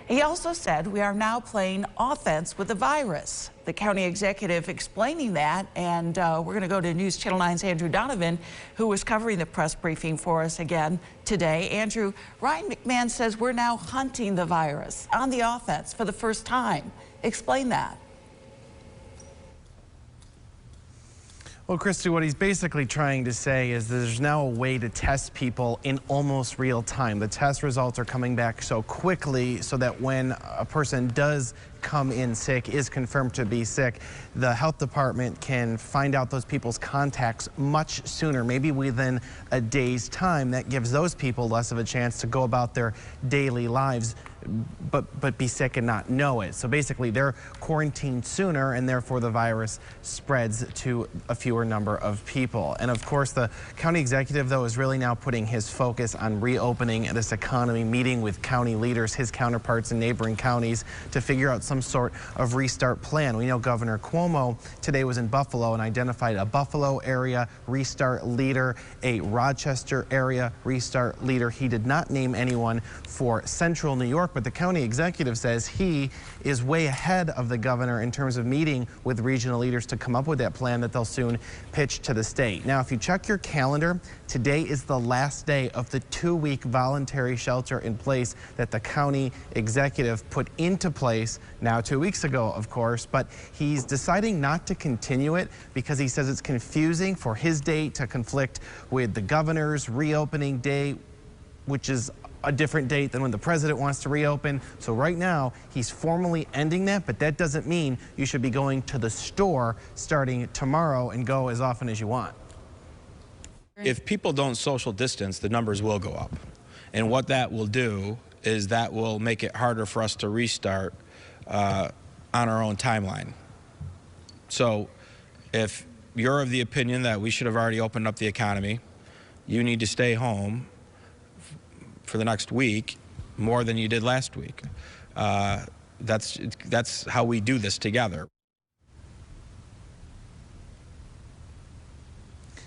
He also said we are now playing offense with the virus. The county executive explaining that, and we're going to go to News Channel 9's Andrew Donovan, who was covering the press briefing for us again today. Andrew, Ryan McMahon says we're now hunting the virus on the offense for the first time. Explain that. Well, Christy, what he's basically trying to say is there's now a way to test people in almost real time. The test results are coming back so quickly so that when a person does come in sick, is confirmed to be sick, the health department can find out those people's contacts much sooner, maybe within a day's time. That gives those people less of a chance to go about their daily lives but be sick and not know it. So basically they're quarantined sooner, and therefore the virus spreads to a fewer number of people. And of course the county executive, though, is really now putting his focus on reopening this economy, meeting with county leaders, his counterparts in neighboring counties, to figure out some sort of restart plan. We know Governor Cuomo today was in Buffalo and identified a Buffalo area restart leader, a Rochester area restart leader. He did not name anyone for Central New York, but the county executive says he is way ahead of the governor in terms of meeting with regional leaders to come up with that plan that they'll soon pitch to the state. Now, if you check your calendar, today is the last day of the 2-week voluntary shelter in place that the county executive put into place now 2 weeks ago, of course, but he's deciding not to continue it because he says it's confusing for his date to conflict with the governor's reopening date, which is a different date than when the president wants to reopen. So right now he's formally ending that, but that doesn't mean you should be going to the store starting tomorrow and go as often as you want. If people don't social distance, the numbers will go up. And what that will do is that will make it harder for us to restart on our own timeline. So if you're of the opinion that we should have already opened up the economy, you need to stay home for the next week more than you did last week. That's how we do this together.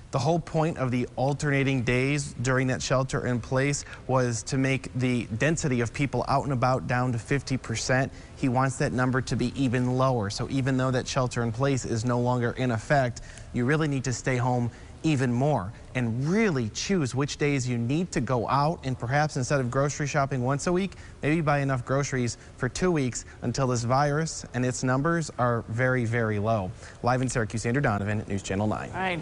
The whole point of the alternating days during that shelter in place was to make the density of people out and about down to 50%. He wants that number to be even lower. So even though that shelter in place is no longer in effect, you really need to stay home even more and really choose which days you need to go out, and perhaps instead of grocery shopping once a week, maybe buy enough groceries for 2 weeks until this virus and its numbers are very, very low. Live in Syracuse, Andrew Donovan, News Channel 9. All right.